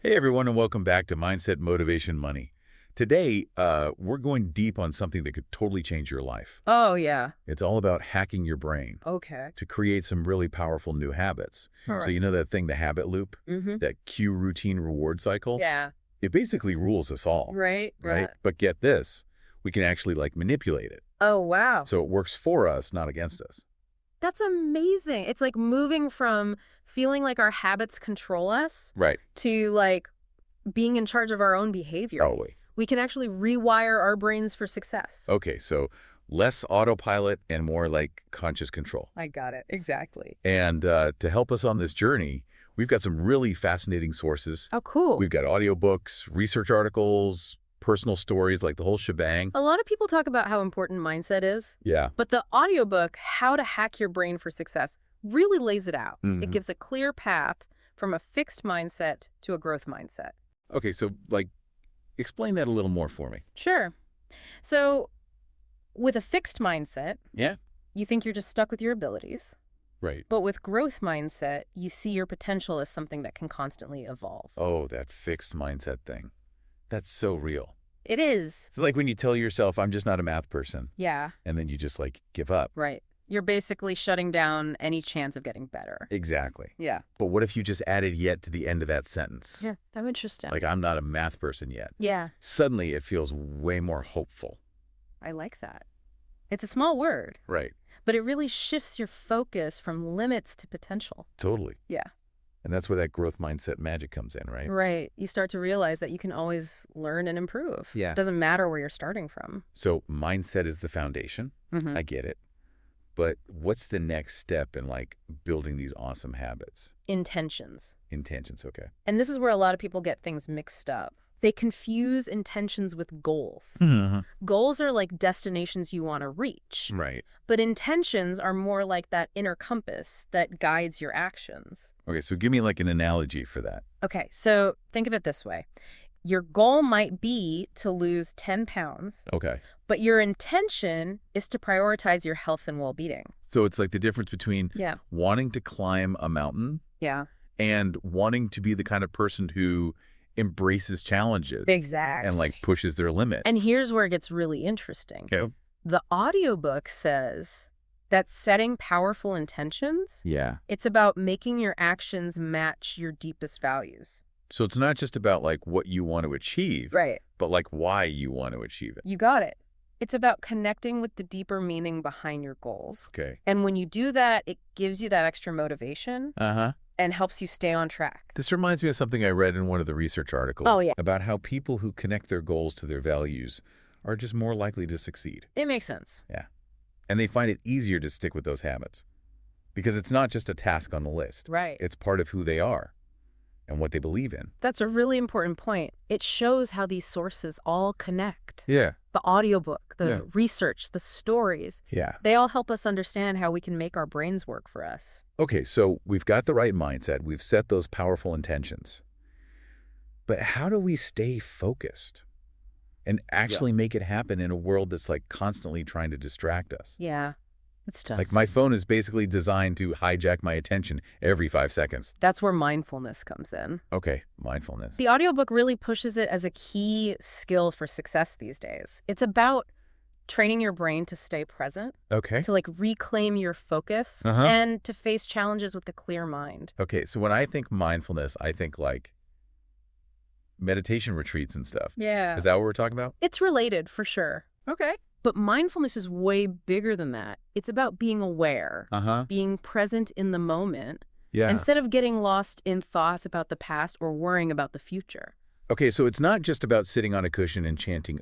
Hey everyone, and welcome back to Mindset, Motivation, Money. Today, we're going deep on something that could totally change your life. Oh, yeah. It's all about hacking your brain Okay. to create some really powerful new habits. All So right. you know that thing, the habit loop, Mm-hmm. that cue routine reward cycle? Yeah. It basically rules us all, Right. right? But get this, we can actually manipulate it. Oh, wow. So it works for us, not against us. That's amazing. It's like moving from feeling like our habits control us Right. to being in charge of our own behavior. Totally. We can actually rewire our brains for success. Okay, so less autopilot and more like conscious control. I got it. Exactly. And to help us on this journey, we've got some really fascinating sources. Oh, cool. We've got audiobooks, research articles, personal stories, like the whole shebang. A lot of people talk about how important mindset is, Yeah. but the audiobook, How to Hack Your Brain for Success, really lays it out. It gives a clear path from a fixed mindset to a growth mindset. Okay, so explain that a little more for me. Sure. So with a fixed mindset, Yeah. you think you're just stuck with your abilities. Right. But with growth mindset, you see your potential as something that can constantly evolve. Oh, that fixed mindset thing. That's so real. It is. It's like when you tell yourself, I'm just not a math person, Yeah, and then you just give up. right. You're basically shutting down any chance of getting better. Exactly. Yeah. But what if you just added yet to the end of that sentence? Yeah, that's interesting. Like, I'm not a math person yet. Yeah, Suddenly, it feels way more hopeful. I like that. It's a small word, Right. but it really shifts your focus from limits to potential. Totally. Yeah. And that's where that growth mindset magic comes in, right? Right. You start to realize that you can always learn and improve. Yeah. It doesn't matter where you're starting from. So mindset is the foundation. I get it. But what's the next step in building these awesome habits? Intentions. Intentions, okay. And this is where a lot of people get things mixed up. They confuse intentions with goals. Goals are like destinations you want to reach. Right. But intentions are more like that inner compass that guides your actions. Okay, so give me an analogy for that. Okay, so think of it this way. Your goal might be to lose 10 pounds, Okay. but your intention is to prioritize your health and well-being. So it's like the difference between Yeah. wanting to climb a mountain Yeah. and wanting to be the kind of person who embraces challenges Exactly. and pushes their limits. And here's where it gets really interesting. Okay. The audiobook says that setting powerful intentions, Yeah. it's about making your actions match your deepest values. So it's not just about what you want to achieve, Right. but why you want to achieve it. You got it. It's about connecting with the deeper meaning behind your goals. Okay. And when you do that, it gives you that extra motivation Uh-huh. and helps you stay on track. This reminds me of something I read in one of the research articles. Oh, yeah. About how people who connect their goals to their values are just more likely to succeed. It makes sense. Yeah. And they find it easier to stick with those habits because it's not just a task on the list. Right. It's part of who they are and what they believe in. That's a really important point. It shows how these sources all connect. Yeah. The audiobook, the Yeah. research, the stories, Yeah. they all help us understand how we can make our brains work for us. Okay, so we've got the right mindset. We've set those powerful intentions. But how do we stay focused and actually make it happen in a world that's constantly trying to distract us? Yeah, it's tough. My phone is basically designed to hijack my attention every 5 seconds. That's where mindfulness comes in. Okay, mindfulness. The audiobook really pushes it as a key skill for success these days. It's about training your brain to stay present, Okay. to reclaim your focus, and to face challenges with a clear mind. Okay, so when I think mindfulness, I think meditation retreats and stuff. Yeah. Is that what we're talking about? It's related for sure. Okay. But mindfulness is way bigger than that. It's about being aware, Uh-huh. being present in the moment, Yeah. instead of getting lost in thoughts about the past or worrying about the future. Okay, so it's not just about sitting on a cushion and chanting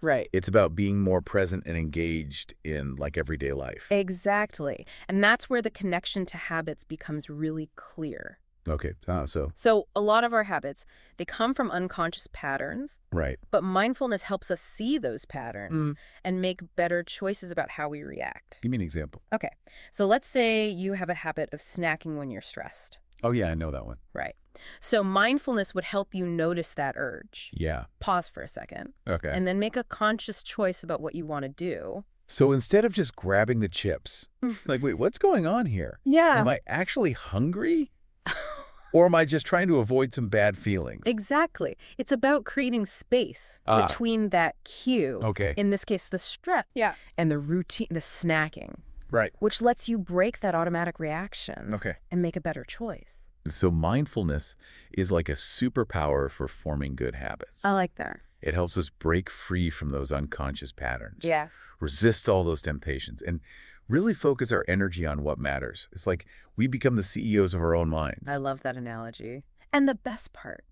Right. It's about being more present and engaged in everyday life. Exactly. And that's where the connection to habits becomes really clear. Okay. So So a lot of our habits, they come from unconscious patterns, right. but mindfulness helps us see those patterns and make better choices about how we react. Give me an example. Okay. So let's say you have a habit of snacking when you're stressed. Oh, yeah, I know that one. Right. So mindfulness would help you notice that urge. Yeah. Pause for a second. Okay. And then make a conscious choice about what you want to do. So instead of just grabbing the chips, wait, what's going on here? Yeah. Am I actually hungry? Or am I just trying to avoid some bad feelings? Exactly. It's about creating space Ah, between that cue, okay. in this case, the stress, Yeah. and the routine, the snacking, Right. which lets you break that automatic reaction Okay. and make a better choice. So mindfulness is like a superpower for forming good habits. I like that. It helps us break free from those unconscious patterns, Yes. resist all those temptations, and really focus our energy on what matters. It's like we become the CEOs of our own minds. I love that analogy. And the best part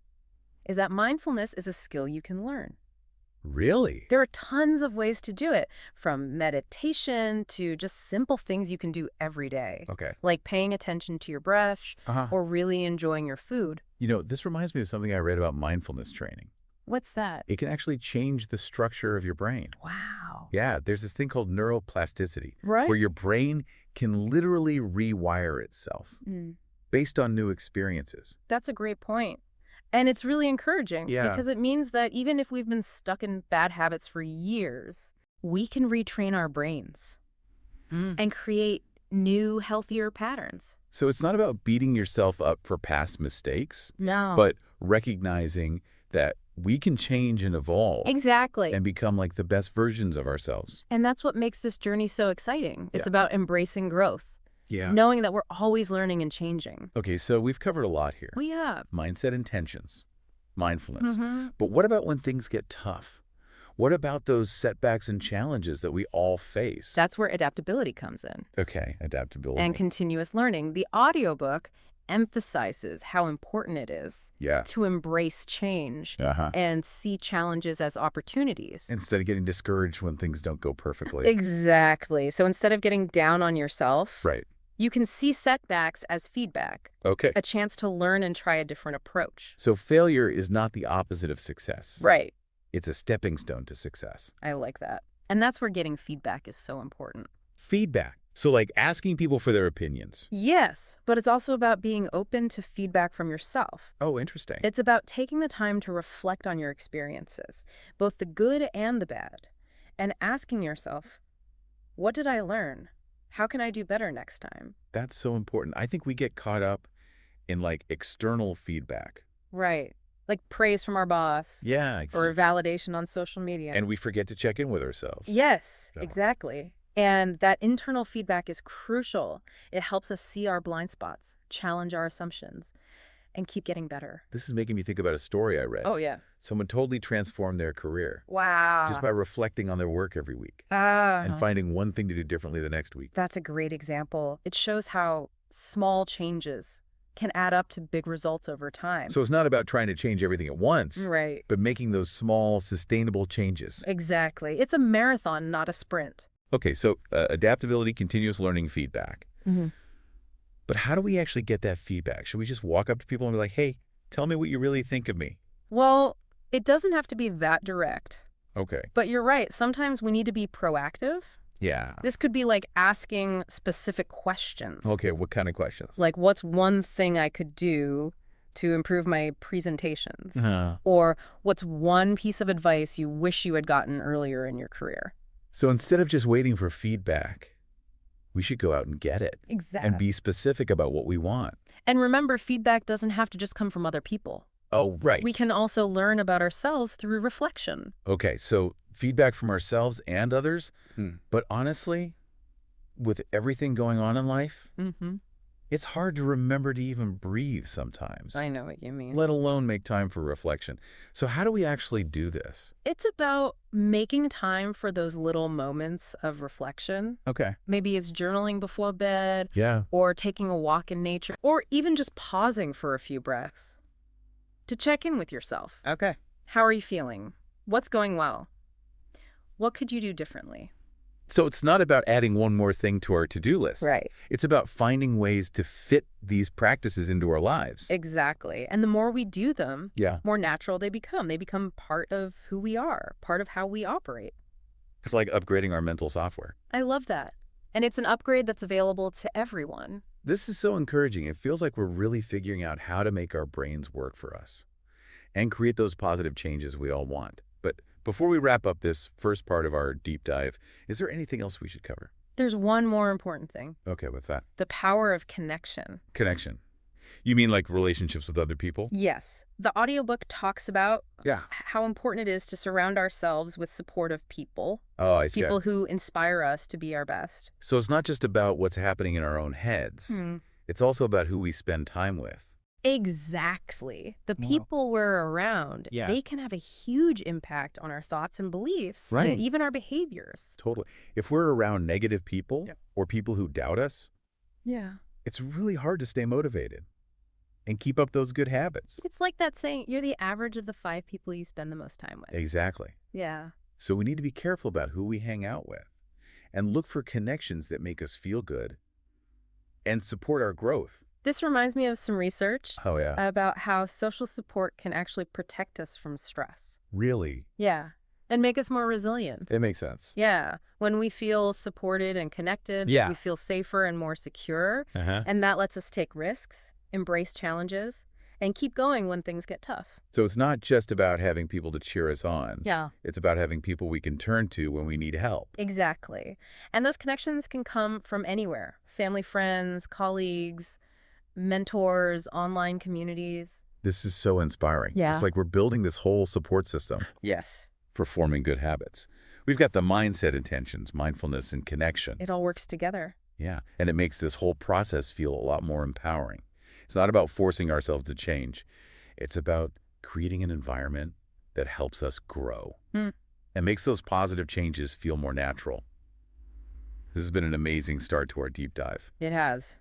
is that mindfulness is a skill you can learn. Really? There are tons of ways to do it, from meditation to just simple things you can do every day, Okay. like paying attention to your breath Uh-huh. or really enjoying your food. You know, this reminds me of something I read about mindfulness training. What's that? It can actually change the structure of your brain. Wow. Yeah, there's this thing called neuroplasticity, Right? where your brain can literally rewire itself based on new experiences. That's a great point. And it's really encouraging Yeah. because it means that even if we've been stuck in bad habits for years, we can retrain our brains and create new, healthier patterns. So it's not about beating yourself up for past mistakes, No. but recognizing that we can change and evolve Exactly. and become like the best versions of ourselves. And that's what makes this journey so exciting. It's Yeah. about embracing growth, Yeah. knowing that we're always learning and changing. Okay, so we've covered a lot here. We have. Mindset intentions, mindfulness. Mhm. But what about when things get tough? What about those setbacks and challenges that we all face? That's where adaptability comes in. Okay, adaptability. And continuous learning. The audiobook emphasizes how important it is Yeah. to embrace change Uh-huh. and see challenges as opportunities. Instead of getting discouraged when things don't go perfectly. Exactly. So instead of getting down on yourself, Right. you can see setbacks as feedback, Okay. a chance to learn and try a different approach. So failure is not the opposite of success. Right. It's a stepping stone to success. I like that. And that's where getting feedback is so important. Feedback. So like asking people for their opinions. Yes, but it's also about being open to feedback from yourself. Oh, interesting. It's about taking the time to reflect on your experiences, both the good and the bad, and asking yourself, what did I learn? How can I do better next time? That's so important. I think we get caught up in like external feedback. Right. Like praise from our boss Yeah, or exactly. validation on social media. And we forget to check in with ourselves. Yes, So- exactly. And that internal feedback is crucial. It helps us see our blind spots, challenge our assumptions, and keep getting better. This is making me think about a story I read. Oh, yeah. Someone totally transformed their career Wow. just by reflecting on their work every week Ah. and finding one thing to do differently the next week. That's a great example. It shows how small changes can add up to big results over time. So it's not about trying to change everything at once, Right. but making those small, sustainable changes. Exactly. It's a marathon, not a sprint. Okay, so adaptability, continuous learning, feedback. Mhm. But how do we actually get that feedback? Should we just walk up to people and be like, hey, tell me what you really think of me? Well, it doesn't have to be that direct. Okay. But you're right. Sometimes we need to be proactive. Yeah. This could be like asking specific questions. Okay, what kind of questions? Like, what's one thing I could do to improve my presentations? Uh, Or what's one piece of advice you wish you had gotten earlier in your career? so instead of just waiting for feedback, we should go out and get it Exactly. and be specific about what we want. And remember, feedback doesn't have to just come from other people. Oh, right. We can also learn about ourselves through reflection. Okay, so feedback from ourselves and others. But honestly, with everything going on in life, Mm-hmm. it's hard to remember to even breathe sometimes, I know what you mean. let alone make time for reflection. So how do we actually do this? It's about making time for those little moments of reflection. Okay. Maybe it's journaling before bed, Yeah. or taking a walk in nature, or even just pausing for a few breaths to check in with yourself. Okay. How are you feeling? What's going well? What could you do differently? So it's not about adding one more thing to our to-do list. Right. It's about finding ways to fit these practices into our lives. Exactly. And the more we do them, Yeah. more natural they become. They become part of who we are, part of how we operate. It's like upgrading our mental software. I love that. And it's an upgrade that's available to everyone. This is so encouraging. It feels like we're really figuring out how to make our brains work for us and create those positive changes we all want. But before we wrap up this first part of our deep dive, is there anything else we should cover? There's one more important thing, Okay, with that. the power of connection. Connection. You mean like relationships with other people? Yes. The audiobook talks about Yeah. how important it is to surround ourselves with supportive people, Oh, I see. people who inspire us to be our best. So it's not just about what's happening in our own heads. It's also about who we spend time with. Exactly. The Wow. people we're around, Yeah. they can have a huge impact on our thoughts and beliefs, Right. and even our behaviors. Totally. If we're around negative people Yep. or people who doubt us, Yeah. it's really hard to stay motivated and keep up those good habits. It's like that saying, you're the average of the 5 people you spend the most time with. Exactly. Yeah. So we need to be careful about who we hang out with and look for connections that make us feel good and support our growth. This reminds me of some research Oh, yeah. about how social support can actually protect us from stress. Really? Yeah. And make us more resilient. It makes sense. Yeah. When we feel supported and connected, Yeah. we feel safer and more secure. Uh-huh. And that lets us take risks, embrace challenges, and keep going when things get tough. So it's not just about having people to cheer us on. Yeah. It's about having people we can turn to when we need help. Exactly. And those connections can come from anywhere. Family, friends, colleagues, mentors, online communities. This is so inspiring. Yeah. It's like we're building this whole support system Yes. for forming good habits. We've got the mindset intentions, mindfulness, and connection. It all works together. Yeah. And it makes this whole process feel a lot more empowering. It's not about forcing ourselves to change. It's about creating an environment that helps us grow and makes those positive changes feel more natural. This has been an amazing start to our deep dive. It has.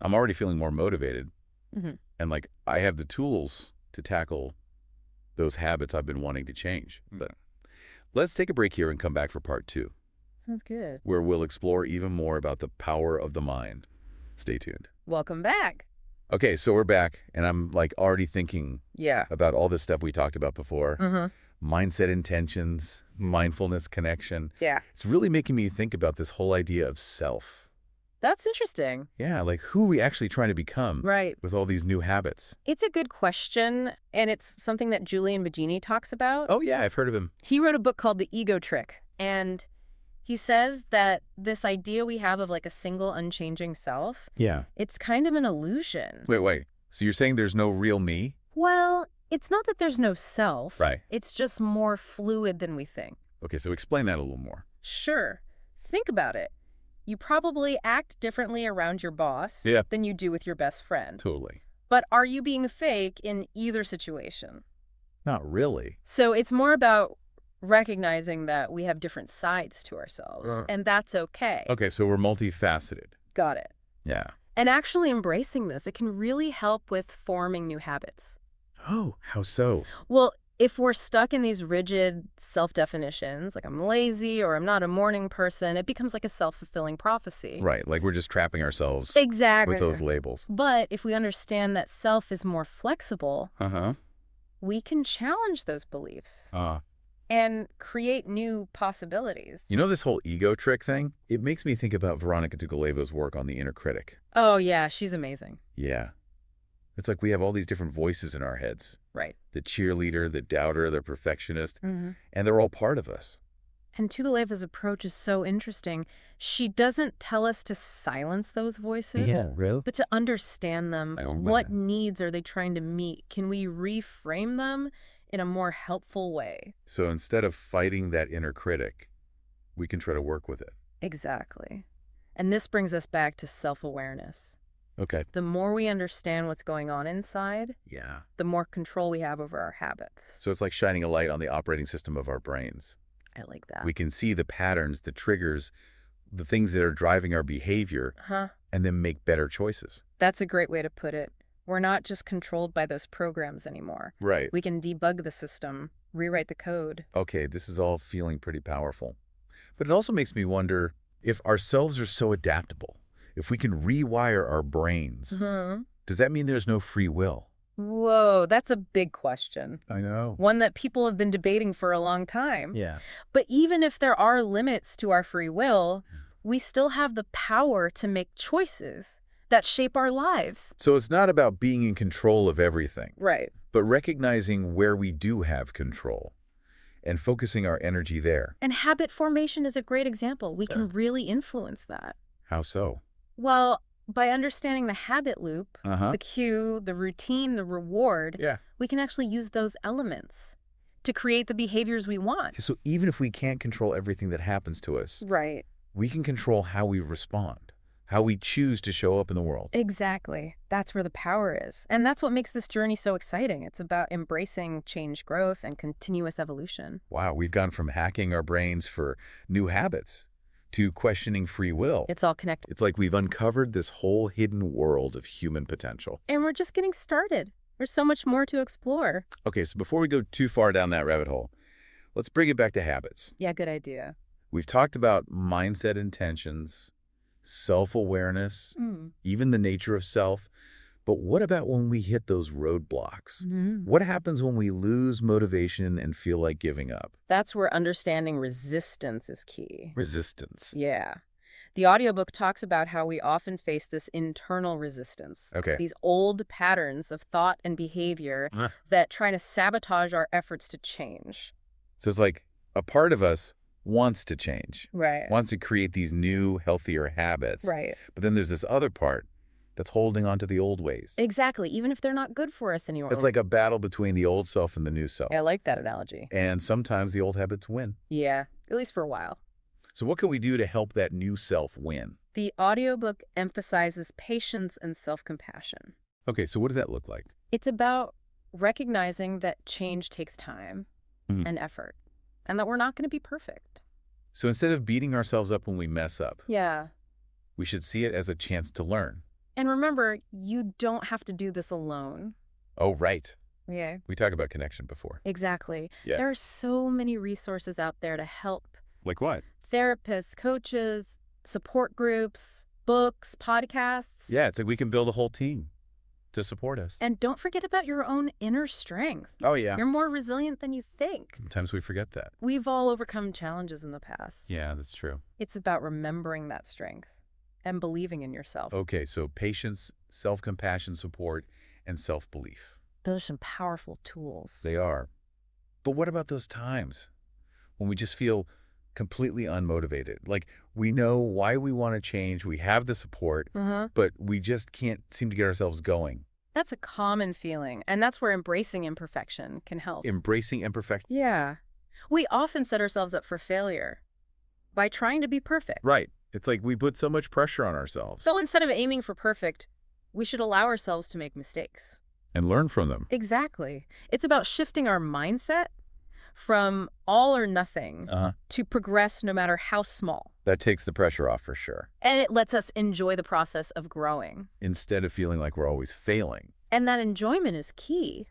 I'm already feeling more motivated. Mhm. And like I have the tools to tackle those habits I've been wanting to change. But let's take a break here and come back for part 2, Sounds good. where we'll explore even more about the power of the mind. Stay tuned. Welcome back. Okay, so we're back, and I'm like already thinking Yeah. about all this stuff we talked about before. Mm-hmm. Mindset intentions, mindfulness connection. Yeah. It's really making me think about this whole idea of self. That's interesting. Yeah, like who are we actually trying to become Right. with all these new habits? It's a good question, and it's something that Julian Baggini talks about. Oh, yeah, I've heard of him. He wrote a book called The Ego Trick, and he says that this idea we have of like a single unchanging self, Yeah. it's kind of an illusion. Wait. So you're saying there's no real me? Well, it's not that there's no self. Right. It's just more fluid than we think. Okay, so explain that a little more. Sure. Think about it. You probably act differently around your boss Yeah. than you do with your best friend. Totally. But are you being fake in either situation? Not really. So it's more about recognizing that we have different sides to ourselves, and that's okay. Okay, so we're multifaceted. Got it. Yeah. And actually embracing this, it can really help with forming new habits. Oh, how so? Well, if we're stuck in these rigid self-definitions, like I'm lazy or I'm not a morning person, it becomes like a self-fulfilling prophecy. Right, like we're just trapping ourselves Exactly. with those labels. But if we understand that self is more flexible, Uh-huh. we can challenge those beliefs Uh, and create new possibilities. you know this whole ego trick thing? It makes me think about Veronica Tuguleva's work on the inner critic. Oh, yeah, she's amazing. Yeah. It's like we have all these different voices in our heads. Right. The cheerleader, the doubter, the perfectionist, Mm-hmm. and they're all part of us. And Tuguleva's approach is so interesting. She doesn't tell us to silence those voices, really? but to understand them. Oh, What man. needs are they trying to meet? Can we reframe them in a more helpful way? So instead of fighting that inner critic, we can try to work with it. Exactly. And this brings us back to self-awareness. Okay. The more we understand what's going on inside, Yeah. the more control we have over our habits. So it's like shining a light on the operating system of our brains. I like that. We can see the patterns, the triggers, the things that are driving our behavior, Huh? and then make better choices. That's a great way to put it. We're not just controlled by those programs anymore. Right. We can debug the system, rewrite the code. Okay, this is all feeling pretty powerful. But it also makes me wonder if ourselves are so adaptable, if we can rewire our brains, does that mean there's no free will? Whoa, that's a big question. I know. One that people have been debating for a long time. Yeah. But even if there are limits to our free will, we still have the power to make choices that shape our lives. So it's not about being in control of everything, Right. but recognizing where we do have control and focusing our energy there. And habit formation is a great example. We can really influence that. How so? Well, by understanding the habit loop, Uh-huh. the cue, the routine, the reward, Yeah. we can actually use those elements to create the behaviors we want. So even if we can't control everything that happens to us, Right. we can control how we respond, how we choose to show up in the world. Exactly. That's where the power is. And that's what makes this journey so exciting. It's about embracing change, growth, and continuous evolution. Wow, we've gone from hacking our brains for new habits to questioning free will. It's all connected. It's like we've uncovered this whole hidden world of human potential. And we're just getting started. There's so much more to explore. Okay, so before we go too far down that rabbit hole, let's bring it back to habits. Yeah, good idea. We've talked about mindset intentions, self-awareness, Mm. even the nature of self. But what about when we hit those roadblocks? Mhm. What happens when we lose motivation and feel like giving up? That's where understanding resistance is key. Resistance. Yeah. The audiobook talks about how we often face this internal resistance. Okay. These old patterns of thought and behavior Huh. that try to sabotage our efforts to change. So it's like a part of us wants to change, Right. wants to create these new, healthier habits. Right. But then there's this other part that's holding on to the old ways. Exactly, even if they're not good for us anymore. It's like a battle between the old self and the new self. I like that analogy. And sometimes the old habits win. Yeah, at least for a while. So what can we do to help that new self win? The audiobook emphasizes patience and self-compassion. Okay, so what does that look like? It's about recognizing that change takes time Mhm. and effort, and that we're not going to be perfect. So instead of beating ourselves up when we mess up, Yeah. we should see it as a chance to learn. And remember, you don't have to do this alone. Oh, right. Yeah. We talked about connection before. Exactly. Yeah. There are so many resources out there to help. Like what? Therapists, coaches, support groups, books, podcasts. Yeah, it's like we can build a whole team to support us. And don't forget about your own inner strength. Oh, yeah. You're more resilient than you think. Sometimes we forget that. We've all overcome challenges in the past. Yeah, that's true. It's about remembering that strength and believing in yourself. Okay, so patience, self-compassion, support, and self-belief. Those are some powerful tools. They are. But what about those times when we just feel completely unmotivated? Like we know why we want to change, we have the support, but we just can't seem to get ourselves going. That's a common feeling, and that's where embracing imperfection can help. Embracing imperfection. Yeah. We often set ourselves up for failure by trying to be perfect. Right. It's like we put so much pressure on ourselves. So instead of aiming for perfect, we should allow ourselves to make mistakes. And learn from them. Exactly. It's about shifting our mindset from all or nothing to progress no matter how small. That takes the pressure off for sure. And it lets us enjoy the process of growing. Instead of feeling like we're always failing. And that enjoyment is key.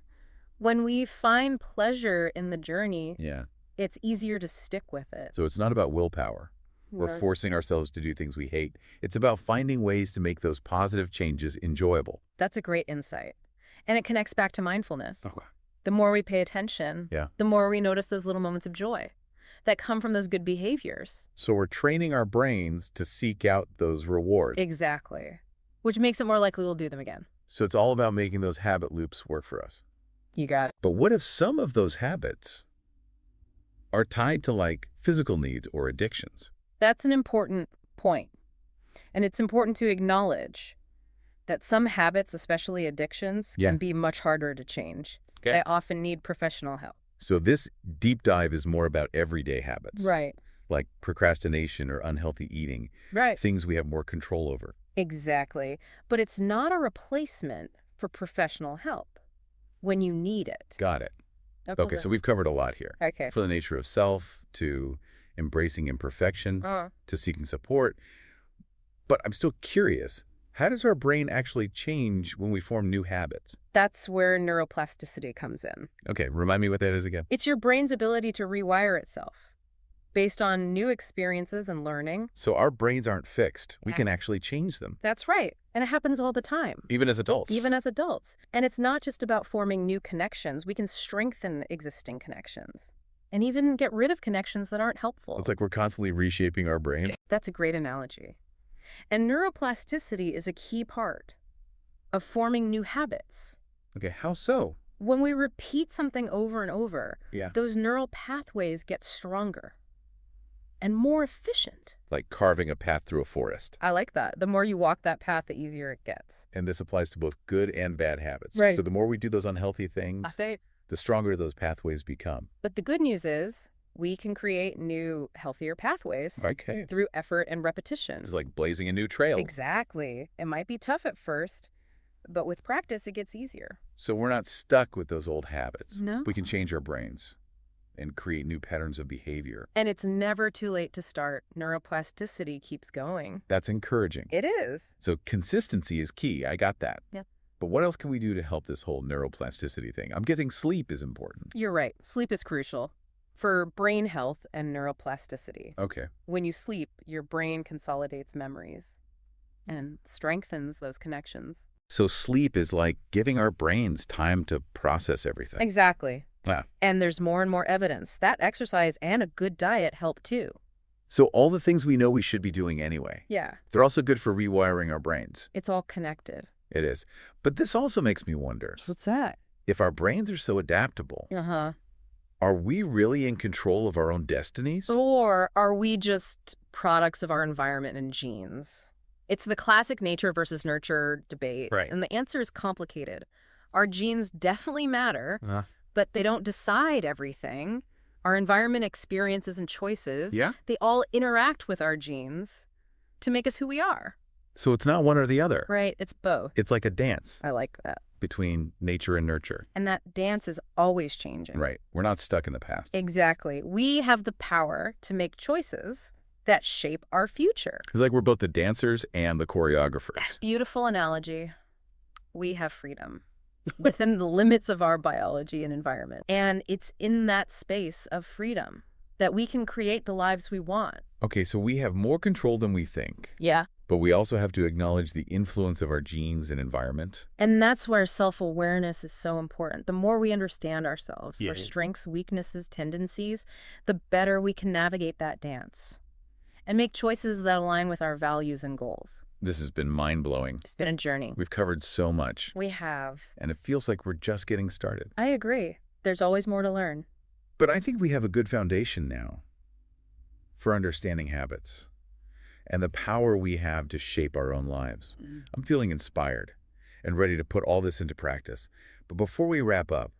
When we find pleasure in the journey, Yeah. it's easier to stick with it. So it's not about willpower. We're forcing ourselves to do things we hate. It's about finding ways to make those positive changes enjoyable. That's a great insight. And it connects back to mindfulness. Okay. The more we pay attention, Yeah. the more we notice those little moments of joy that come from those good behaviors. So we're training our brains to seek out those rewards. Exactly. Which makes it more likely we'll do them again. So it's all about making those habit loops work for us. You got it. But what if some of those habits are tied to like physical needs or addictions? That's an important point. And it's important to acknowledge that some habits, especially addictions, Yeah. can be much harder to change. Okay. They often need professional help. So this deep dive is more about everyday habits. Right. Like procrastination or unhealthy eating. Right. Things we have more control over. Exactly. But it's not a replacement for professional help when you need it. Got it. Okay, so we've covered a lot here. Okay. From the nature of self to embracing imperfection to seeking support. But I'm still curious, how does our brain actually change when we form new habits? That's where neuroplasticity comes in. Okay, remind me what that is again. It's your brain's ability to rewire itself based on new experiences and learning. So our brains aren't fixed. We can actually change them. That's right. And it happens all the time. Even as adults. Even as adults. And it's not just about forming new connections. We can strengthen existing connections and even get rid of connections that aren't helpful. It's like we're constantly reshaping our brain. That's a great analogy. And neuroplasticity is a key part of forming new habits. Okay, how so? When we repeat something over and over, Yeah. those neural pathways get stronger. and more efficient. Like carving a path through a forest. I like that. The more you walk that path, the easier it gets. And this applies to both good and bad habits. Right. So the more we do those unhealthy things, the stronger those pathways become. But the good news is we can create new, healthier pathways through effort and repetition. It's like blazing a new trail. Exactly. It might be tough at first, but with practice, it gets easier. So we're not stuck with those old habits. No. We can change our brains and create new patterns of behavior. And it's never too late to start. Neuroplasticity keeps going. That's encouraging. It is. So consistency is key. I got that. Yeah. But what else can we do to help this whole neuroplasticity thing? I'm guessing sleep is important. You're right. Sleep is crucial for brain health and neuroplasticity. Okay. When you sleep, your brain consolidates memories and strengthens those connections. So sleep is like giving our brains time to process everything. Exactly. Yeah. And there's more and more evidence that exercise and a good diet help too. So all the things we know we should be doing anyway. Yeah. They're also good for rewiring our brains. It's all connected. It is. But this also makes me wonder. What's that? If our brains are so adaptable, are we really in control of our own destinies? Or are we just products of our environment and genes? It's the classic nature versus nurture debate. Right. And the answer is complicated. Our genes definitely matter, but they don't decide everything. Our environment, experiences, and choices, they all interact with our genes to make us who we are. So it's not one or the other. Right, it's both. It's like a dance. I like that. Between nature and nurture. And that dance is always changing. Right. We're not stuck in the past. Exactly. We have the power to make choices that shape our future. It's like we're both the dancers and the choreographers. Beautiful analogy. We have freedom within the limits of our biology and environment. And it's in that space of freedom that we can create the lives we want. Okay, so we have more control than we think. Yeah. But we also have to acknowledge the influence of our genes and environment. And that's where self-awareness is so important. The more we understand ourselves, our strengths, weaknesses, tendencies, the better we can navigate that dance and make choices that align with our values and goals. This has been mind-blowing. It's been a journey. We've covered so much. We have. And it feels like we're just getting started. I agree. There's always more to learn. But I think we have a good foundation now for understanding habits and the power we have to shape our own lives. I'm feeling inspired and ready to put all this into practice. But before we wrap up,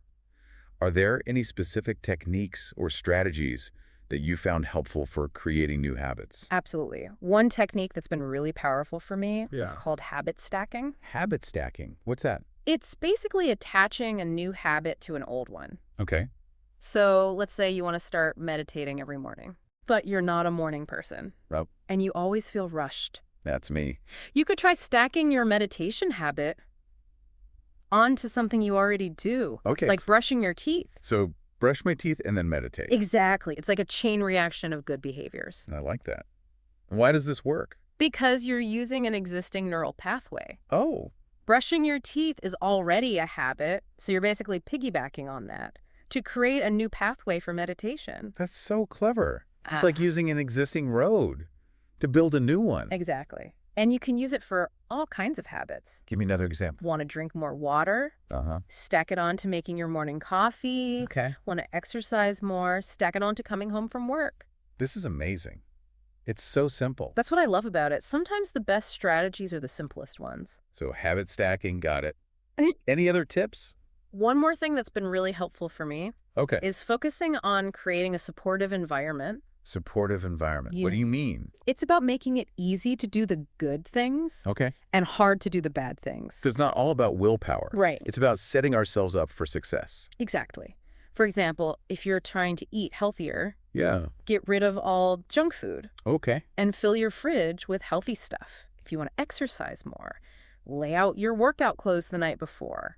are there any specific techniques or strategies that you found helpful for creating new habits? Absolutely. One technique that's been really powerful for me is called habit stacking. Habit stacking? What's that? It's basically attaching a new habit to an old one. Okay. So let's say you want to start meditating every morning, but you're not a morning person. Oh. And you always feel rushed. That's me. You could try stacking your meditation habit onto something you already do. Okay. Like brushing your teeth. So brush my teeth and then meditate. Exactly. It's like a chain reaction of good behaviors. I like that. Why does this work? Because you're using an existing neural pathway. Oh. Brushing your teeth is already a habit, so you're basically piggybacking on that to create a new pathway for meditation. That's so clever. It's like using an existing road to build a new one. Exactly. And you can use it for all kinds of habits. Give me another example. Want to drink more water? Stack it on to making your morning coffee. Okay. Want to exercise more? Stack it on to coming home from work. This is amazing. It's so simple. That's what I love about it. Sometimes the best strategies are the simplest ones. So habit stacking, got it. Any other tips? One more thing that's been really helpful for me is focusing on creating a supportive environment. Supportive environment. What do you mean? It's about making it easy to do the good things and hard to do the bad things. So it's not all about willpower. Right. It's about setting ourselves up for success. Exactly. For example, if you're trying to eat healthier, get rid of all junk food. Okay. And fill your fridge with healthy stuff. If you want to exercise more, lay out your workout clothes the night before.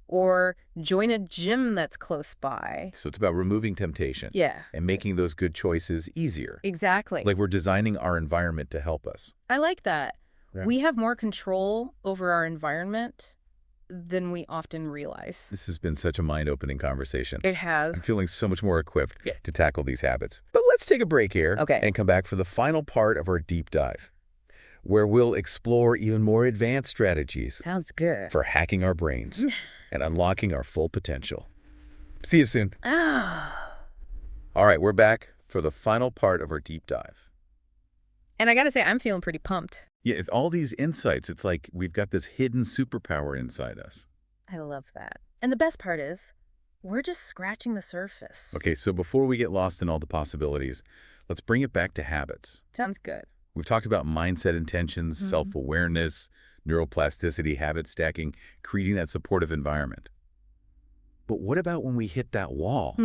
Or join a gym that's close by. So it's about removing temptation. And making those good choices easier. Exactly. Like we're designing our environment to help us. I like that. We have more control over our environment than we often realize. This has been such a mind-opening conversation. It has. I'm feeling so much more equipped to tackle these habits. But let's take a break here and come back for the final part of our deep dive, where we'll explore even more advanced strategies. Sounds good. For hacking our brains and unlocking our full potential. See you soon. All right, we're back for for the final part of our deep dive. And I gotta say, I'm feeling pretty pumped. Yeah, with all these insights, it's like we've got this hidden superpower inside us. I love that. And the best part is, we're just scratching the surface. Okay, so before we get lost in all the possibilities, let's bring it back to habits. Sounds good. We've talked about mindset intentions, self-awareness, neuroplasticity, habit stacking, creating that supportive environment. But what about when we hit that wall?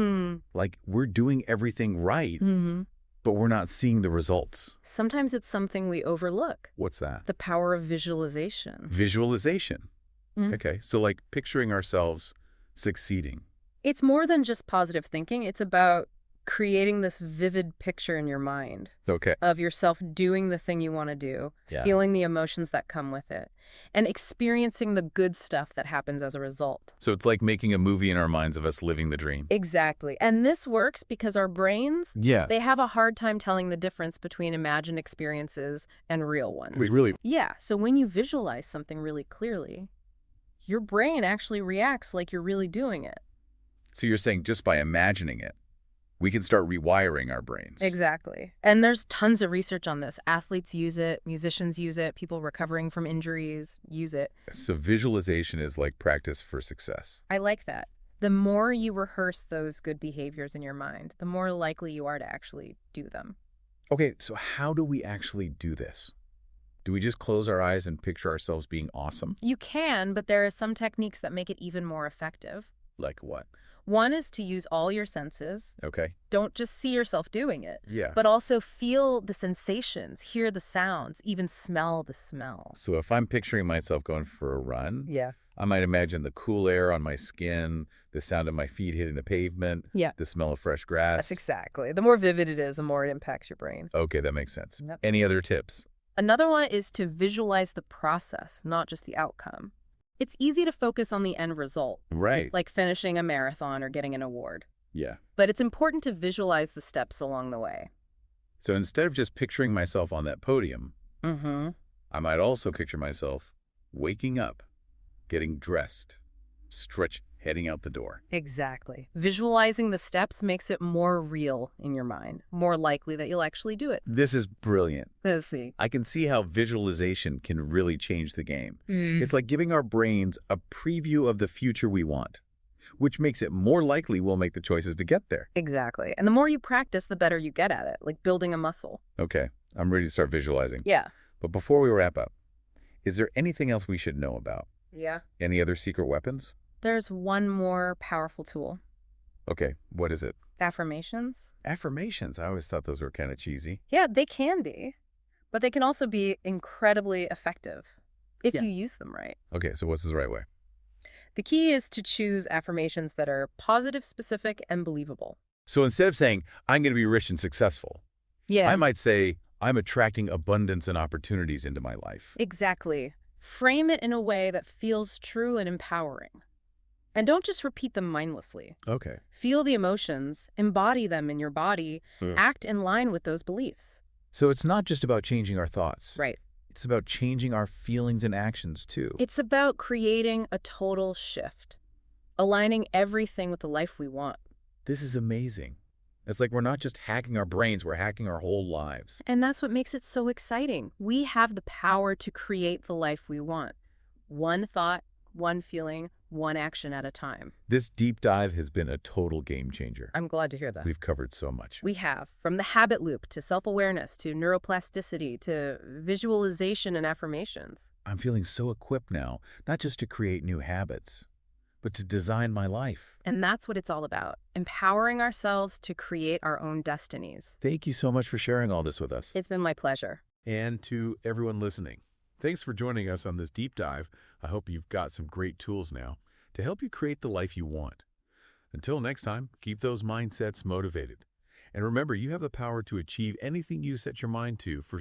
Like we're doing everything right, but we're not seeing the results. Sometimes it's something we overlook. What's that? The power of visualization. Visualization. Okay, so like picturing ourselves succeeding. It's more than just positive thinking. It's about creating this vivid picture in your mind of yourself doing the thing you want to do, feeling the emotions that come with it, and experiencing the good stuff that happens as a result. So it's like making a movie in our minds of us living the dream. Exactly. And this works because our brains, they have a hard time telling the difference between imagined experiences and real ones. Wait, really? Yeah. So when you visualize something really clearly, your brain actually reacts like you're really doing it. So you're saying just by imagining it, we can start rewiring our brains. Exactly. And there's tons of research on this. Athletes use it, musicians use it, people recovering from injuries use it. So visualization is like practice for success. I like that. The more you rehearse those good behaviors in your mind, the more likely you are to actually do them. Okay, so how do we actually do this? Do we just close our eyes and picture ourselves being awesome? You can, but there are some techniques that make it even more effective. Like what? One is to use all your senses. Okay. Don't just see yourself doing it. Yeah. But also feel the sensations, hear the sounds, even smell the smell. So if I'm picturing myself going for a run, I might imagine the cool air on my skin, the sound of my feet hitting the pavement, the smell of fresh grass. That's exactly. The more vivid it is, the more it impacts your brain. Okay, that makes sense. Any other tips? Another one is to visualize the process, not just the outcome. It's easy to focus on the end result. Right. Like finishing a marathon or getting an award. Yeah. But it's important to visualize the steps along the way. So instead of just picturing myself on that podium, I might also picture myself waking up, getting dressed, heading out the door. Exactly. Visualizing the steps makes it more real in your mind, more likely that you'll actually do it. This is brilliant. Let's see. I can see how visualization can really change the game. It's like giving our brains a preview of the future we want, which makes it more likely we'll make the choices to get there. Exactly. And the more you practice, the better you get at it, like building a muscle. Okay, I'm ready to start visualizing. Yeah. But before we wrap up, is there anything else we should know about? Yeah. Any other secret weapons? There's one more powerful tool. Okay, what is it? Affirmations. Affirmations. I always thought those were kind of cheesy. Yeah, they can be. But they can also be incredibly effective if you use them right. Okay, so what's the right way? The key is to choose affirmations that are positive, specific, and believable. So instead of saying, I'm going to be rich and successful, I might say, I'm attracting abundance and opportunities into my life. Exactly. Frame it in a way that feels true and empowering. And don't just repeat them mindlessly. Okay. Feel the emotions, embody them in your body, act in line with those beliefs. So it's not just about changing our thoughts. Right. It's about changing our feelings and actions too. It's about creating a total shift, aligning everything with the life we want. This is amazing. It's like we're not just hacking our brains, we're hacking our whole lives. And that's what makes it so exciting. We have the power to create the life we want. One thought, one feeling, one action at a time. This deep dive has been a total game changer. I'm glad to hear that. We've covered so much. We have. From the habit loop to self-awareness to neuroplasticity to visualization and affirmations. I'm feeling so equipped now, not just to create new habits, but to design my life. And that's what it's all about, empowering ourselves to create our own destinies. Thank you so much for sharing all this with us. It's been my pleasure. And to everyone listening, thanks for joining us on this deep dive. I hope you've got some great tools now to help you create the life you want. Until next time, keep those mindsets motivated. And remember, you have the power to achieve anything you set your mind to for